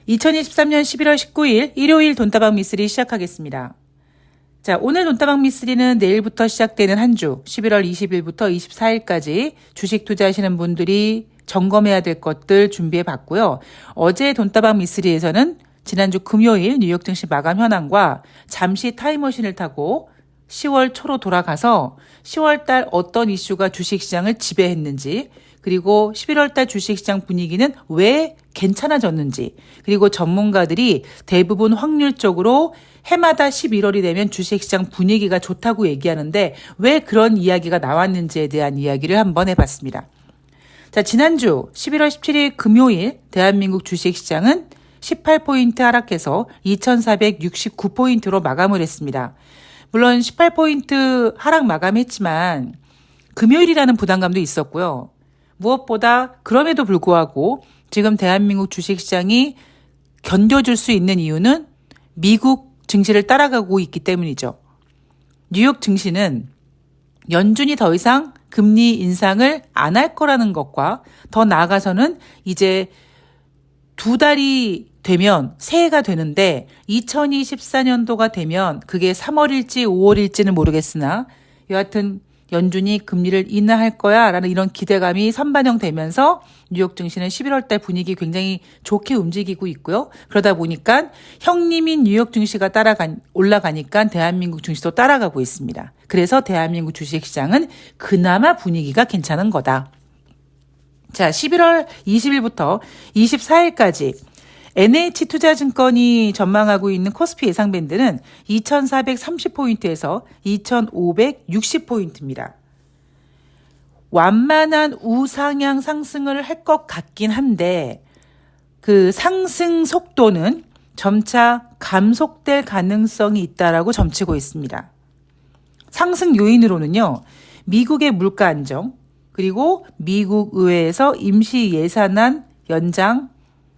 2023년 11월 19일 일요일 돈다방 미쓰리 시작하겠습니다. 자, 오늘 돈다방 미쓰리는 내일부터 시작되는 한 주 11월 20일부터 24일까지 주식 투자하시는 분들이 점검해야 될 것들 준비해 봤고요. 어제 돈다방 미쓰리에서는 지난주 금요일 뉴욕 증시 마감 현황과 잠시 타임머신을 타고 10월 초로 돌아가서 10월 달 어떤 이슈가 주식시장을 지배했는지, 그리고 11월 달 주식시장 분위기는 왜 괜찮아졌는지, 그리고 전문가들이 대부분 확률적으로 해마다 11월이 되면 주식시장 분위기가 좋다고 얘기하는데 왜 그런 이야기가 나왔는지에 대한 이야기를 한번 해봤습니다. 자, 지난주 11월 17일 금요일 대한민국 주식시장은 18포인트 하락해서 2469포인트로 마감을 했습니다. 물론 18포인트 하락 마감했지만 금요일이라는 부담감도 있었고요. 무엇보다 그럼에도 불구하고 지금 대한민국 주식시장이 견뎌줄 수 있는 이유는 미국 증시를 따라가고 있기 때문이죠. 뉴욕 증시는 연준이 더 이상 금리 인상을 안 할 거라는 것과 더 나아가서는 이제 2달이 되면 새해가 되는데 2024년도가 되면 그게 3월일지 5월일지는 모르겠으나 여하튼 연준이 금리를 인하할 거야 라는 이런 기대감이 선반영되면서 뉴욕 증시는 11월 달 분위기 굉장히 좋게 움직이고 있고요. 그러다 보니까 형님인 뉴욕 증시가 올라가니까 대한민국 증시도 따라가고 있습니다. 그래서 대한민국 주식시장은 그나마 분위기가 괜찮은 거다. 자, 11월 20일부터 24일까지 NH투자증권이 전망하고 있는 코스피 예상밴드는 2430포인트에서 2560포인트입니다. 완만한 우상향 상승을 할 것 같긴 한데 그 상승 속도는 점차 감속될 가능성이 있다라고 점치고 있습니다. 상승 요인으로는요, 미국의 물가 안정, 그리고 미국 의회에서 임시 예산안 연장,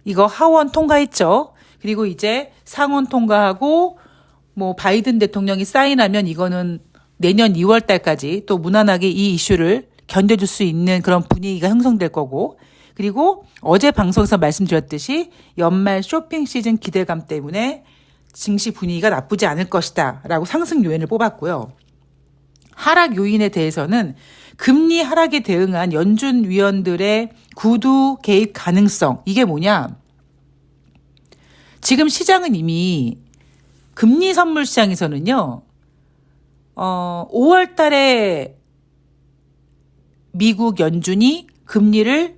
이거 하원 통과했죠. 그리고 이제 상원 통과하고 뭐 바이든 대통령이 사인하면 이거는 내년 2월 달까지 또 무난하게 이 이슈를 견뎌줄 수 있는 그런 분위기가 형성될 거고, 그리고 어제 방송에서 말씀드렸듯이 연말 쇼핑 시즌 기대감 때문에 증시 분위기가 나쁘지 않을 것이다 라고 상승 요인을 뽑았고요. 하락 요인에 대해서는 금리 하락에 대응한 연준 위원들의 구두 개입 가능성, 이게 뭐냐? 지금 시장은 이미 금리 선물 시장에서는요, 5월 달에 미국 연준이 금리를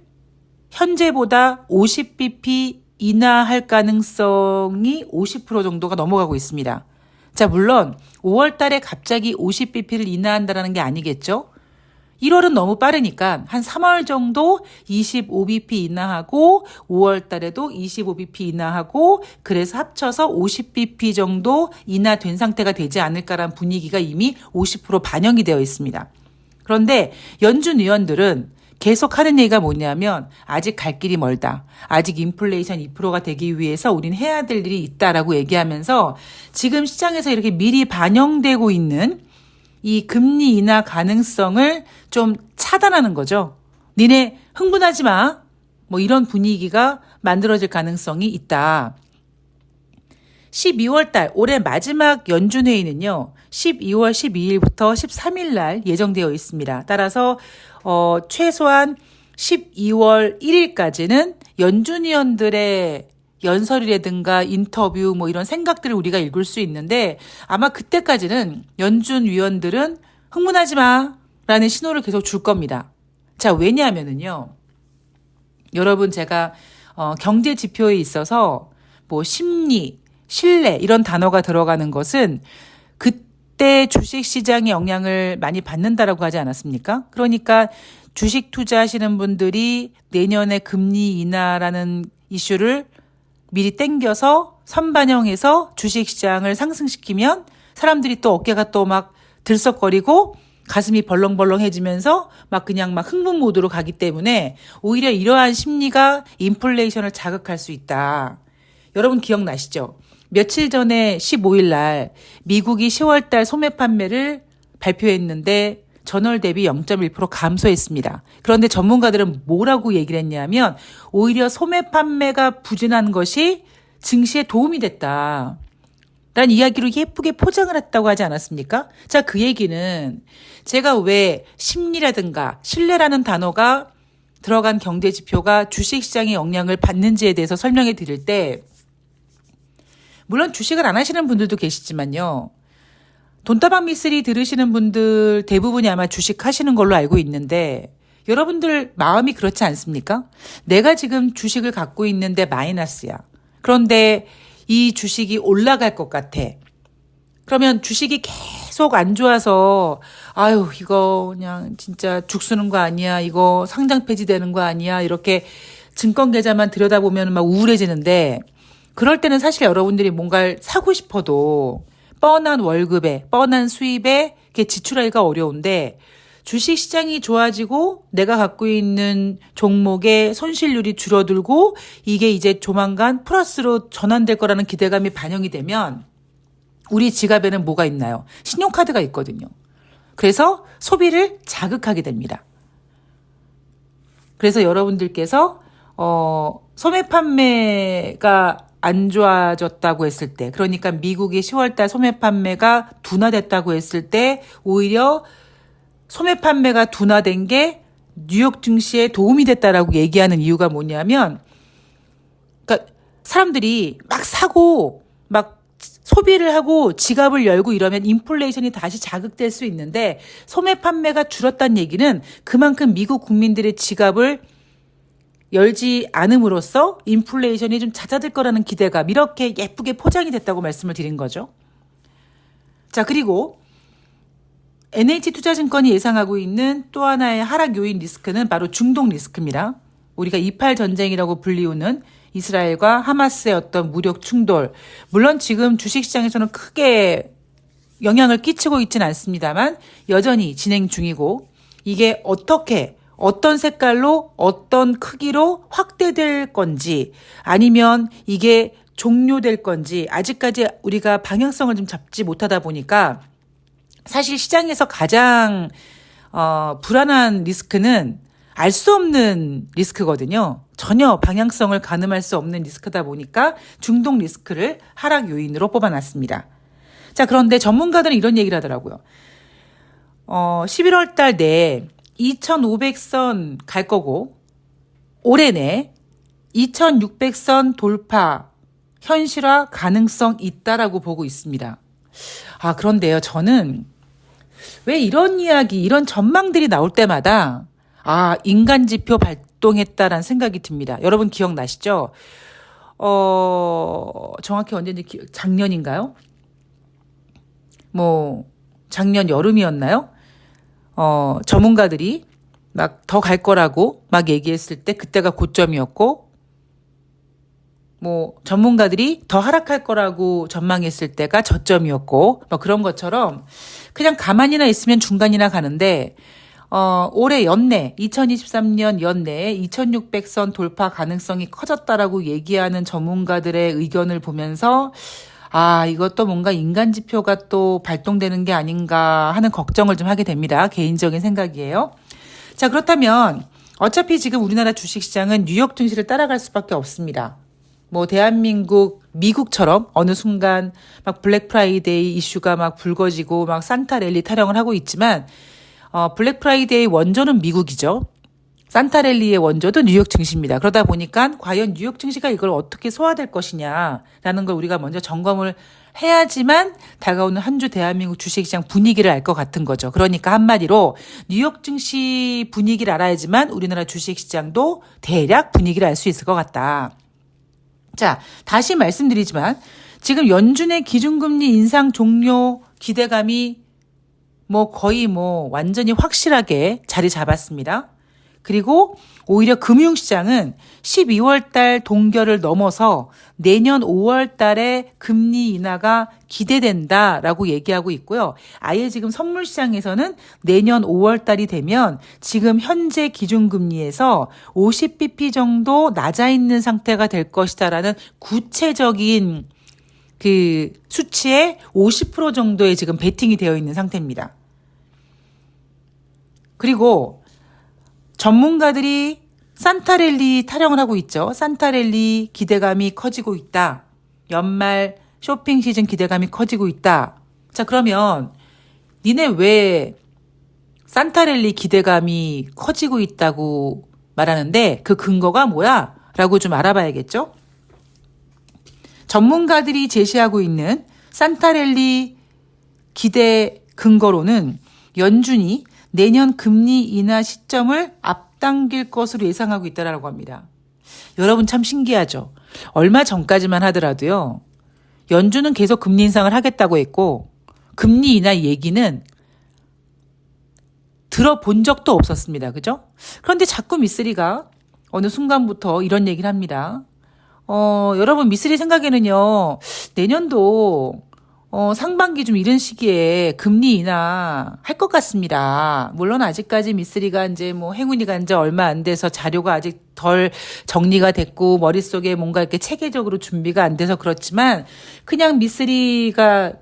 현재보다 50bp 인하할 가능성이 50% 정도가 넘어가고 있습니다. 자, 물론 5월 달에 갑자기 50bp를 인하한다는 게 아니겠죠? 1월은 너무 빠르니까 한 3월 정도 25bp 인하하고 5월 달에도 25bp 인하하고 그래서 합쳐서 50bp 정도 인하된 상태가 되지 않을까라는 분위기가 이미 50% 반영이 되어 있습니다. 그런데 연준 위원들은 계속 하는 얘기가 뭐냐면 아직 갈 길이 멀다. 아직 인플레이션 2%가 되기 위해서 우린 해야 될 일이 있다라고 얘기하면서 지금 시장에서 이렇게 미리 반영되고 있는 이 금리 인하 가능성을 좀 차단하는 거죠. 니네 흥분하지 마. 뭐 이런 분위기가 만들어질 가능성이 있다. 12월 달 올해 마지막 연준회의는요. 12월 12일부터 13일 날 예정되어 있습니다. 따라서 최소한 12월 1일까지는 연준위원들의 연설이라든가 인터뷰 뭐 이런 생각들을 우리가 읽을 수 있는데 아마 그때까지는 연준 위원들은 흥분하지 마 라는 신호를 계속 줄 겁니다. 자, 왜냐하면은요, 여러분 제가 경제 지표에 있어서 뭐 심리, 신뢰 이런 단어가 들어가는 것은 그때 주식 시장의 영향을 많이 받는다라고 하지 않았습니까? 그러니까 주식 투자하시는 분들이 내년에 금리 인하라는 이슈를 미리 땡겨서 선반영해서 주식시장을 상승시키면 사람들이 또 어깨가 또 막 들썩거리고 가슴이 벌렁벌렁해지면서 막 그냥 막 흥분 모드로 가기 때문에 오히려 이러한 심리가 인플레이션을 자극할 수 있다. 여러분 기억나시죠? 며칠 전에 15일 날 미국이 10월 달 소매 판매를 발표했는데 전월 대비 0.1% 감소했습니다. 그런데 전문가들은 뭐라고 얘기를 했냐면 오히려 소매 판매가 부진한 것이 증시에 도움이 됐다. 라는 이야기로 예쁘게 포장을 했다고 하지 않았습니까? 자, 그 얘기는 제가 왜 심리라든가 신뢰라는 단어가 들어간 경제지표가 주식시장의 영향을 받는지에 대해서 설명해 드릴 때, 물론 주식을 안 하시는 분들도 계시지만요. 돈다방 미쓰리 들으시는 분들 대부분이 아마 주식 하시는 걸로 알고 있는데, 여러분들 마음이 그렇지 않습니까? 내가 지금 주식을 갖고 있는데 마이너스야. 그런데 이 주식이 올라갈 것 같아. 그러면 주식이 계속 안 좋아서 아유 이거 그냥 진짜 죽쓰는 거 아니야. 이거 상장 폐지되는 거 아니야. 이렇게 증권 계좌만 들여다보면 막 우울해지는데, 그럴 때는 사실 여러분들이 뭔가를 사고 싶어도 뻔한 월급에 뻔한 수입에 이렇게 지출하기가 어려운데, 주식 시장이 좋아지고 내가 갖고 있는 종목의 손실률이 줄어들고 이게 이제 조만간 플러스로 전환될 거라는 기대감이 반영이 되면 우리 지갑에는 뭐가 있나요? 신용카드가 있거든요. 그래서 소비를 자극하게 됩니다. 그래서 여러분들께서 소매 판매가 안 좋아졌다고 했을 때, 그러니까 미국의 10월달 소매 판매가 둔화됐다고 했을 때 오히려 소매 판매가 둔화된 게 뉴욕 증시에 도움이 됐다라고 얘기하는 이유가 뭐냐면, 그러니까 사람들이 막 사고 막 소비를 하고 지갑을 열고 이러면 인플레이션이 다시 자극될 수 있는데, 소매 판매가 줄었다는 얘기는 그만큼 미국 국민들의 지갑을 열지 않음으로써 인플레이션이 좀 잦아들 거라는 기대감, 이렇게 예쁘게 포장이 됐다고 말씀을 드린 거죠. 자, 그리고 NH투자증권이 예상하고 있는 또 하나의 하락 요인 리스크는 바로 중동 리스크입니다. 우리가 28 전쟁이라고 불리우는 이스라엘과 하마스의 어떤 무력 충돌. 물론 지금 주식시장에서는 크게 영향을 끼치고 있지는 않습니다만 여전히 진행 중이고, 이게 어떻게 어떤 색깔로 어떤 크기로 확대될 건지 아니면 이게 종료될 건지 아직까지 우리가 방향성을 좀 잡지 못하다 보니까, 사실 시장에서 가장 불안한 리스크는 알 수 없는 리스크거든요. 전혀 방향성을 가늠할 수 없는 리스크다 보니까 중동 리스크를 하락 요인으로 뽑아놨습니다. 자, 그런데 전문가들은 이런 얘기를 하더라고요. 11월 달 내에 2500선 갈 거고 올해 내 2600선 돌파 현실화 가능성 있다라고 보고 있습니다. 아, 그런데요, 저는 왜 이런 이야기, 이런 전망들이 나올 때마다 인간지표 발동했다라는 생각이 듭니다. 여러분 기억나시죠? 정확히 언제인지 작년인가요? 작년 여름이었나요? 전문가들이 막 더 갈 거라고 막 얘기했을 때 그때가 고점이었고, 전문가들이 더 하락할 거라고 전망했을 때가 저점이었고, 그런 것처럼 그냥 가만히나 있으면 중간이나 가는데, 올해 연내, 2023년 연내에 2600선 돌파 가능성이 커졌다라고 얘기하는 전문가들의 의견을 보면서, 이것도 뭔가 인간 지표가 또 발동되는 게 아닌가 하는 걱정을 좀 하게 됩니다. 개인적인 생각이에요. 자, 그렇다면 어차피 지금 우리나라 주식시장은 뉴욕 증시를 따라갈 수밖에 없습니다. 대한민국, 미국처럼 어느 순간 막 블랙 프라이데이 이슈가 막 불거지고 막 산타랠리 타령을 하고 있지만, 블랙 프라이데이 원조는 미국이죠. 산타랠리의 원조도 뉴욕 증시입니다. 그러다 보니까 과연 뉴욕 증시가 이걸 어떻게 소화될 것이냐라는 걸 우리가 먼저 점검을 해야지만 다가오는 한 주 대한민국 주식시장 분위기를 알 것 같은 거죠. 그러니까 한마디로 뉴욕 증시 분위기를 알아야지만 우리나라 주식시장도 대략 분위기를 알 수 있을 것 같다. 자, 다시 말씀드리지만 지금 연준의 기준금리 인상 종료 기대감이 거의 완전히 확실하게 자리 잡았습니다. 그리고 오히려 금융시장은 12월 달 동결을 넘어서 내년 5월 달에 금리 인하가 기대된다라고 얘기하고 있고요. 아예 지금 선물시장에서는 내년 5월 달이 되면 지금 현재 기준금리에서 50bp 정도 낮아 있는 상태가 될 것이다라는 구체적인 그 수치의 50% 정도의 지금 베팅이 되어 있는 상태입니다. 그리고 전문가들이 산타랠리 타령을 하고 있죠. 산타랠리 기대감이 커지고 있다. 연말 쇼핑 시즌 기대감이 커지고 있다. 자, 그러면 니네 왜 산타랠리 기대감이 커지고 있다고 말하는데 그 근거가 뭐야? 라고 좀 알아봐야겠죠? 전문가들이 제시하고 있는 산타랠리 기대 근거로는 연준이 내년 금리 인하 시점을 앞당길 것으로 예상하고 있다라고 합니다. 여러분 참 신기하죠? 얼마 전까지만 하더라도요. 연준은 계속 금리 인상을 하겠다고 했고 금리 인하 얘기는 들어본 적도 없었습니다. 그죠? 그런데 자꾸 미쓰리가 어느 순간부터 이런 얘기를 합니다. 여러분 미쓰리 생각에는요. 내년도 상반기 좀 이른 시기에 금리 인하 할 것 같습니다. 물론 아직까지 미쓰리가 이제 뭐 행운이가 이제 얼마 안 돼서 자료가 아직 덜 정리가 됐고 머릿속에 뭔가 이렇게 체계적으로 준비가 안 돼서 그렇지만 그냥 미쓰리가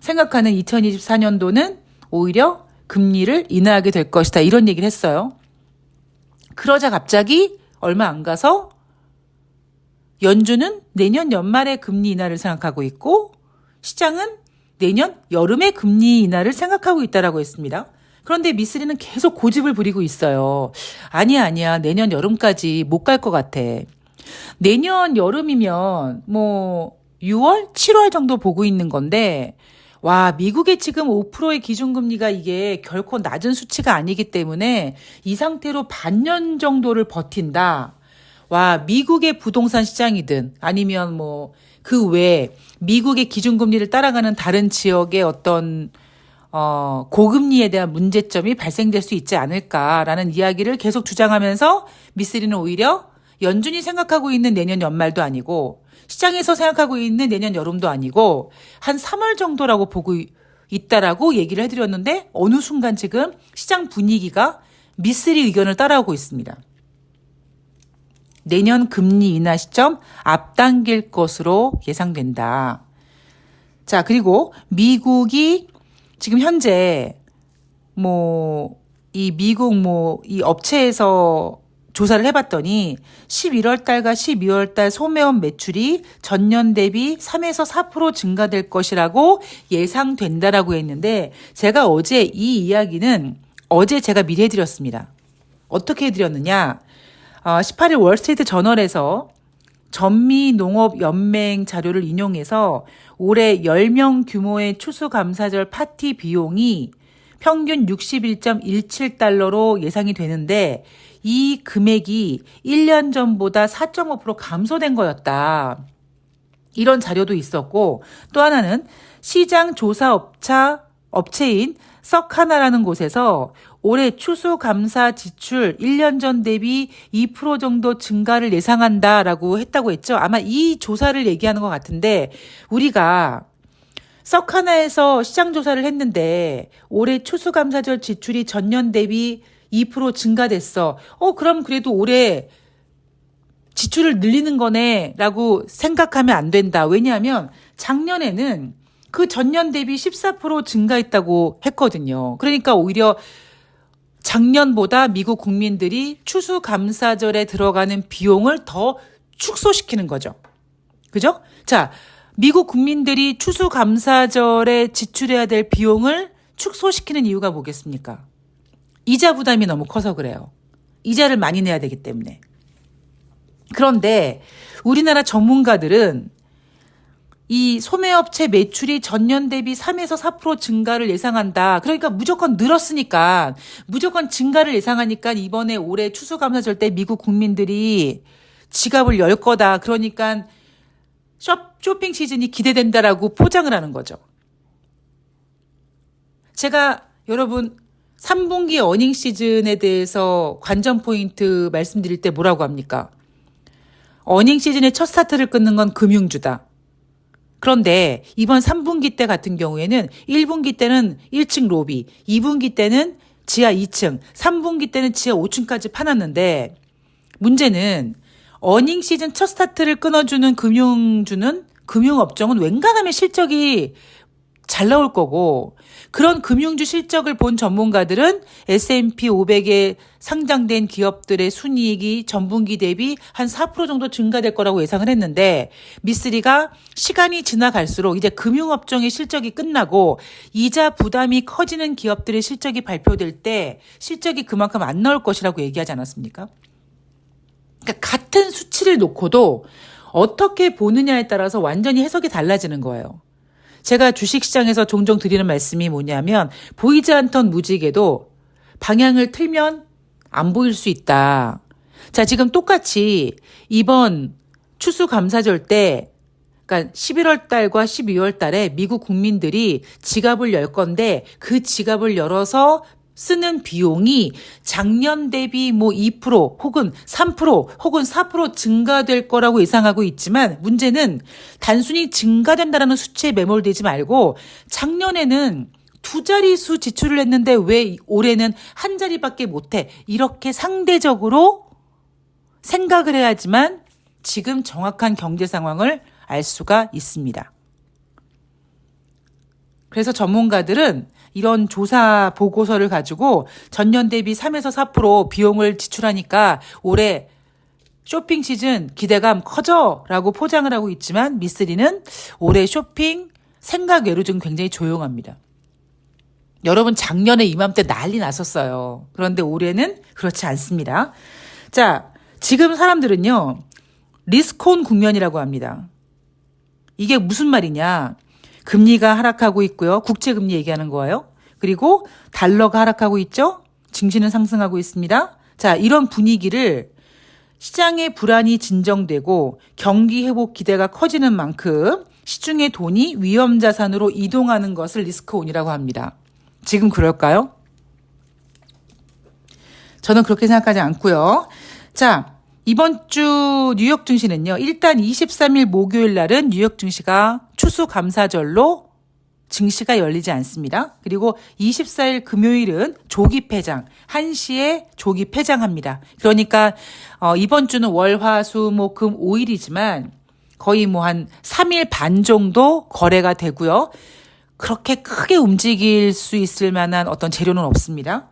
생각하는 2024년도는 오히려 금리를 인하하게 될 것이다. 이런 얘기를 했어요. 그러자 갑자기 얼마 안 가서 연준은 내년 연말에 금리 인하를 생각하고 있고 시장은 내년 여름에 금리 인하를 생각하고 있다라고 했습니다. 그런데 미쓰리는 계속 고집을 부리고 있어요. 아니야. 내년 여름까지 못 갈 것 같아. 내년 여름이면 뭐 6월, 7월 정도 보고 있는 건데 와, 미국의 지금 5%의 기준금리가 이게 결코 낮은 수치가 아니기 때문에 이 상태로 반년 정도를 버틴다. 와, 미국의 부동산 시장이든 아니면 뭐 그 외에 미국의 기준금리를 따라가는 다른 지역의 어떤 고금리에 대한 문제점이 발생될 수 있지 않을까라는 이야기를 계속 주장하면서 미쓰리는 오히려 연준이 생각하고 있는 내년 연말도 아니고 시장에서 생각하고 있는 내년 여름도 아니고 한 3월 정도라고 보고 있다라고 얘기를 해드렸는데 어느 순간 지금 시장 분위기가 미쓰리 의견을 따라오고 있습니다. 내년 금리 인하 시점 앞당길 것으로 예상된다. 자, 그리고 미국이 지금 현재 이 업체에서 조사를 해봤더니 11월 달과 12월 달 소매업 매출이 전년 대비 3에서 4% 증가될 것이라고 예상된다라고 했는데 제가 어제 이 이야기는 어제 제가 미리 해드렸습니다. 어떻게 해드렸느냐? 18일 월스트리트 저널에서 전미농업연맹 자료를 인용해서 올해 10명 규모의 추수감사절 파티 비용이 평균 61.17달러로 예상이 되는데 이 금액이 1년 전보다 4.5% 감소된 거였다. 이런 자료도 있었고 또 하나는 시장 조사 업체인 석하나라는 곳에서 올해 추수감사 지출 1년 전 대비 2% 정도 증가를 예상한다라고 했다고 했죠. 아마 이 조사를 얘기하는 것 같은데 우리가 석하나에서 시장 조사를 했는데 올해 추수감사절 지출이 전년 대비 2% 증가됐어. 그럼 그래도 올해 지출을 늘리는 거네 라고 생각하면 안 된다. 왜냐하면 작년에는 그 전년 대비 14% 증가했다고 했거든요. 그러니까 오히려 작년보다 미국 국민들이 추수감사절에 들어가는 비용을 더 축소시키는 거죠. 그죠? 자, 미국 국민들이 추수감사절에 지출해야 될 비용을 축소시키는 이유가 뭐겠습니까? 이자 부담이 너무 커서 그래요. 이자를 많이 내야 되기 때문에. 그런데 우리나라 전문가들은 이 소매업체 매출이 전년 대비 3에서 4% 증가를 예상한다. 그러니까 무조건 늘었으니까 무조건 증가를 예상하니까 이번에 올해 추수감사절 때 미국 국민들이 지갑을 열 거다. 그러니까 쇼핑 시즌이 기대된다라고 포장을 하는 거죠. 제가 여러분 3분기 어닝 시즌에 대해서 관전 포인트 말씀드릴 때 뭐라고 합니까? 어닝 시즌의 첫 스타트를 끊는 건 금융주다. 그런데 이번 3분기 때 같은 경우에는 1분기 때는 1층 로비, 2분기 때는 지하 2층, 3분기 때는 지하 5층까지 파놨는데 문제는 어닝 시즌 첫 스타트를 끊어주는 금융업종은 웬간하면 실적이 잘 나올 거고 그런 금융주 실적을 본 전문가들은 S&P 500에 상장된 기업들의 순이익이 전분기 대비 한 4% 정도 증가될 거라고 예상을 했는데 미쓰리가 시간이 지나갈수록 이제 금융업종의 실적이 끝나고 이자 부담이 커지는 기업들의 실적이 발표될 때 실적이 그만큼 안 나올 것이라고 얘기하지 않았습니까? 그러니까 같은 수치를 놓고도 어떻게 보느냐에 따라서 완전히 해석이 달라지는 거예요. 제가 주식시장에서 종종 드리는 말씀이 뭐냐면 보이지 않던 무지개도 방향을 틀면 안 보일 수 있다. 자, 지금 똑같이 이번 추수감사절 때 그러니까 11월 달과 12월 달에 미국 국민들이 지갑을 열 건데 그 지갑을 열어서 쓰는 비용이 작년 대비 뭐 2% 혹은 3% 혹은 4% 증가될 거라고 예상하고 있지만 문제는 단순히 증가된다라는 수치에 매몰되지 말고 작년에는 두 자릿수 지출을 했는데 왜 올해는 한 자리밖에 못해? 이렇게 상대적으로 생각을 해야지만 지금 정확한 경제 상황을 알 수가 있습니다. 그래서 전문가들은 이런 조사 보고서를 가지고 전년 대비 3에서 4% 비용을 지출하니까 올해 쇼핑 시즌 기대감 커져라고 포장을 하고 있지만 미쓰리는 올해 쇼핑 생각 외로 좀 굉장히 조용합니다. 여러분 작년에 이맘때 난리 났었어요. 그런데 올해는 그렇지 않습니다. 자, 지금 사람들은요. 리스크온 국면이라고 합니다. 이게 무슨 말이냐. 금리가 하락하고 있고요. 국채금리 얘기하는 거예요. 그리고 달러가 하락하고 있죠. 증시는 상승하고 있습니다. 자, 이런 분위기를 시장의 불안이 진정되고 경기 회복 기대가 커지는 만큼 시중의 돈이 위험 자산으로 이동하는 것을 리스크온이라고 합니다. 지금 그럴까요? 저는 그렇게 생각하지 않고요. 자, 이번 주 뉴욕 증시는요. 일단 23일 목요일 날은 뉴욕 증시가 추수감사절로 증시가 열리지 않습니다. 그리고 24일 금요일은 조기 폐장, 1시에 조기 폐장합니다. 그러니까 이번 주는 월, 화, 수, 목, 금 5일이지만 거의 뭐 한 3일 반 정도 거래가 되고요. 그렇게 크게 움직일 수 있을 만한 어떤 재료는 없습니다.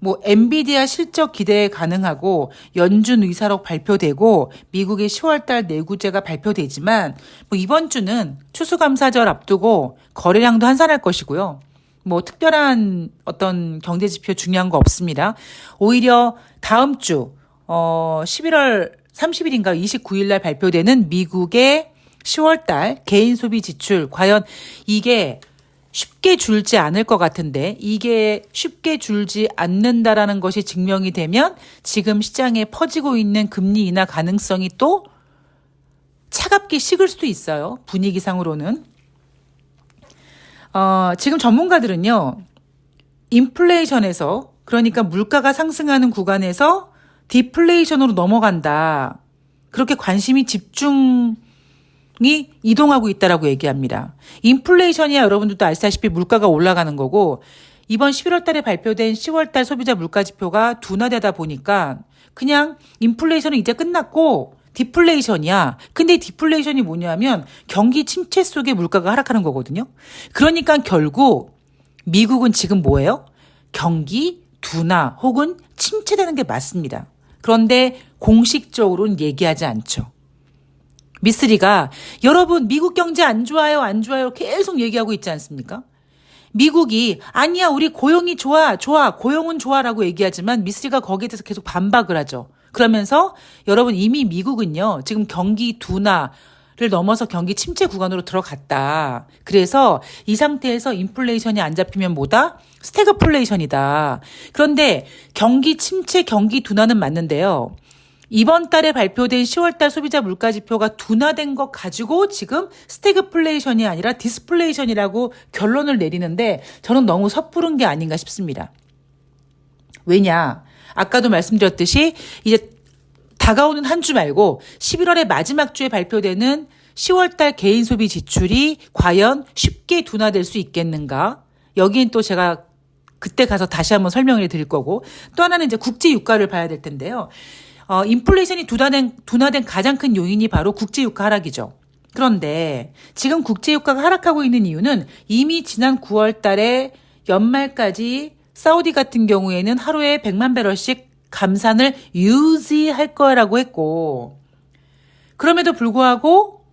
뭐 엔비디아 실적 기대 가능하고 연준 의사록 발표되고 미국의 10월달 내구재가 발표되지만 뭐 이번 주는 추수감사절 앞두고 거래량도 한산할 것이고요. 뭐 특별한 어떤 경제 지표 중요한 거 없습니다. 오히려 다음 주 11월 30일인가 29일 날 발표되는 미국의 10월달 개인 소비 지출 과연 이게 쉽게 줄지 않을 것 같은데 이게 쉽게 줄지 않는다라는 것이 증명이 되면 지금 시장에 퍼지고 있는 금리 인하 가능성이 또 차갑게 식을 수도 있어요. 분위기상으로는. 지금 전문가들은요. 인플레이션에서 그러니까 물가가 상승하는 구간에서 디플레이션으로 넘어간다. 그렇게 관심이 집중이 이동하고 있다라고 얘기합니다. 인플레이션이야 여러분들도 아시다시피 물가가 올라가는 거고 이번 11월 달에 발표된 10월 달 소비자 물가 지표가 둔화되다 보니까 그냥 인플레이션은 이제 끝났고 디플레이션이야. 근데 디플레이션이 뭐냐면 경기 침체 속에 물가가 하락하는 거거든요. 그러니까 결국 미국은 지금 뭐예요? 경기 둔화 혹은 침체되는 게 맞습니다. 그런데 공식적으로는 얘기하지 않죠. 미쓰리가 여러분 미국 경제 안 좋아요 안 좋아요 계속 얘기하고 있지 않습니까? 미국이 아니야 우리 고용이 좋아 고용은 좋아라고 얘기하지만 미쓰리가 거기에 대해서 계속 반박을 하죠. 그러면서 여러분 이미 미국은요 지금 경기 둔화를 넘어서 경기 침체 구간으로 들어갔다. 그래서 이 상태에서 인플레이션이 안 잡히면 뭐다? 스태그플레이션이다. 그런데 경기 침체 경기 둔화는 맞는데요. 이번 달에 발표된 10월달 소비자 물가 지표가 둔화된 것 가지고 지금 스태그플레이션이 아니라 디스플레이션이라고 결론을 내리는데 저는 너무 섣부른 게 아닌가 싶습니다. 왜냐? 아까도 말씀드렸듯이 이제 다가오는 한 주 말고 11월의 마지막 주에 발표되는 10월달 개인 소비 지출이 과연 쉽게 둔화될 수 있겠는가? 여기엔 또 제가 그때 가서 다시 한번 설명을 드릴 거고 또 하나는 이제 국제 유가를 봐야 될 텐데요. 인플레이션이 둔화된 가장 큰 요인이 바로 국제 유가 하락이죠. 그런데 지금 국제유가가 하락하고 있는 이유는 이미 지난 9월 달에 연말까지 사우디 같은 경우에는 하루에 100만 배럴씩 감산을 유지할 거라고 했고, 그럼에도 불구하고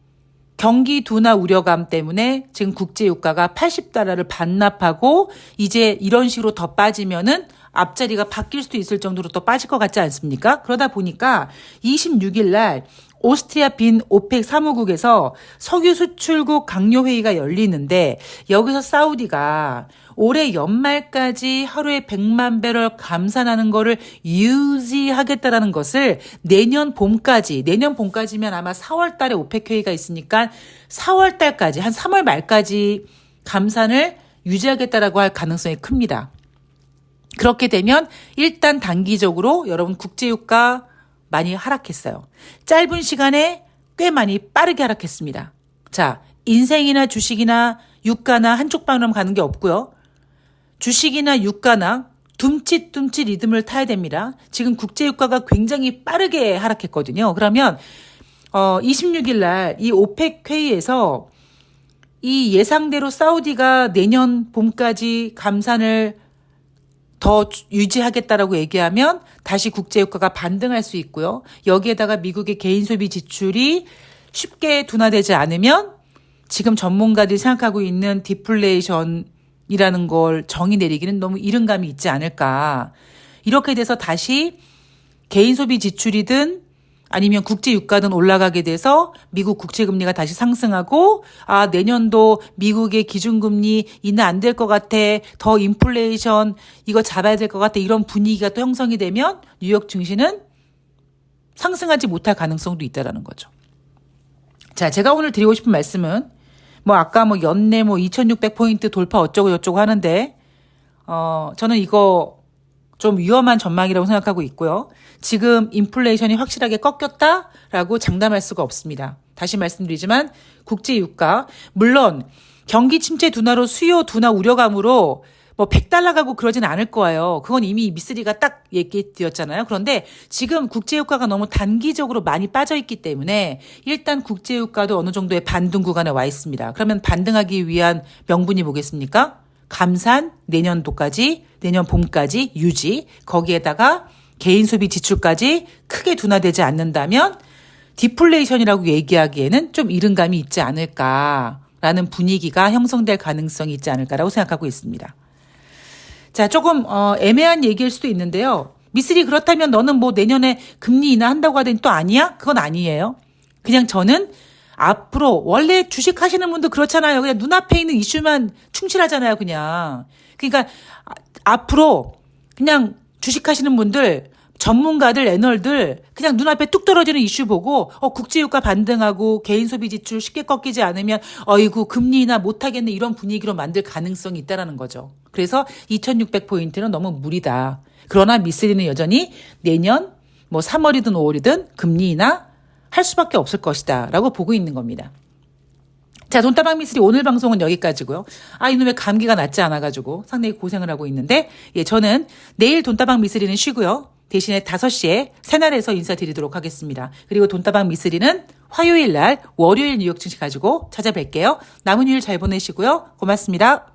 경기 둔화 우려감 때문에 지금 국제유가가 80달러를 반납하고 이제 이런 식으로 더 빠지면은 앞자리가 바뀔 수도 있을 정도로 더 빠질 것 같지 않습니까? 그러다 보니까 26일 날 오스트리아 빈 오펙 사무국에서 석유 수출국 강요회의가 열리는데 여기서 사우디가 올해 연말까지 하루에 100만 배럴 감산하는 거를 유지하겠다라는 것을 내년 봄까지면 아마 4월 달에 오펙 회의가 있으니까 4월 달까지 한 3월 말까지 감산을 유지하겠다라고 할 가능성이 큽니다. 그렇게 되면 일단 단기적으로 여러분 국제유가 많이 하락했어요. 짧은 시간에 꽤 많이 빠르게 하락했습니다. 자, 인생이나 주식이나 유가나 한쪽 방향으로 가는 게 없고요. 주식이나 유가나 둠칫둠칫 리듬을 타야 됩니다. 지금 국제유가가 굉장히 빠르게 하락했거든요. 그러면 26일 날 이 오펙 회의에서 이 예상대로 사우디가 내년 봄까지 감산을 더 유지하겠다라고 얘기하면 다시 국제유가가 반등할 수 있고요. 여기에다가 미국의 개인 소비 지출이 쉽게 둔화되지 않으면 지금 전문가들이 생각하고 있는 디플레이션이라는 걸 정의 내리기는 너무 이른 감이 있지 않을까. 이렇게 돼서 다시 개인 소비 지출이든 아니면 국제유가든 올라가게 돼서 미국 국채금리가 다시 상승하고 내년도 미국의 기준금리 인하 안 될 것 같아. 더 인플레이션 이거 잡아야 될 것 같아. 이런 분위기가 또 형성이 되면 뉴욕 증시는 상승하지 못할 가능성도 있다라는 거죠. 자, 제가 오늘 드리고 싶은 말씀은 아까 연내 2600포인트 돌파 어쩌고 저쩌고 하는데 저는 이거 좀 위험한 전망이라고 생각하고 있고요. 지금 인플레이션이 확실하게 꺾였다라고 장담할 수가 없습니다. 다시 말씀드리지만 국제유가 물론 경기 침체 둔화로 수요 둔화 우려감으로 100달러 가고 그러진 않을 거예요. 그건 이미 미쓰리가 딱 얘기드렸잖아요. 그런데 지금 국제유가가 너무 단기적으로 많이 빠져있기 때문에 일단 국제유가도 어느 정도의 반등 구간에 와 있습니다. 그러면 반등하기 위한 명분이 뭐겠습니까? 감산 내년도까지 내년 봄까지 유지 거기에다가 개인 소비 지출까지 크게 둔화되지 않는다면 디플레이션이라고 얘기하기에는 좀 이른 감이 있지 않을까라는 분위기가 형성될 가능성이 있지 않을까라고 생각하고 있습니다. 자, 조금 애매한 얘기일 수도 있는데요. 미쓰리 그렇다면 너는 내년에 금리 인하한다고 하더니 또 아니야? 그건 아니에요. 그냥 저는 앞으로 원래 주식 하시는 분도 그렇잖아요. 그냥 눈앞에 있는 이슈만 충실하잖아요. 그냥. 그러니까 앞으로 그냥 주식 하시는 분들 전문가들 애널들 그냥 눈앞에 뚝 떨어지는 이슈 보고 국제유가 반등하고 개인 소비 지출 쉽게 꺾이지 않으면 어이구 금리 인하 못하겠네 이런 분위기로 만들 가능성이 있다라는 거죠. 그래서 2600포인트는 너무 무리다. 그러나 미쓰리는 여전히 내년 3월이든 5월이든 금리 인하 할 수밖에 없을 것이다 라고 보고 있는 겁니다. 자, 돈다방 미쓰리 오늘 방송은 여기까지고요. 이놈의 감기가 낫지 않아가지고 상당히 고생을 하고 있는데 저는 내일 돈다방 미쓰리는 쉬고요. 대신에 5시에 새날에서 인사드리도록 하겠습니다. 그리고 돈다방 미쓰리는 화요일 날 월요일 뉴욕 증시 가지고 찾아뵐게요. 남은 휴일 잘 보내시고요. 고맙습니다.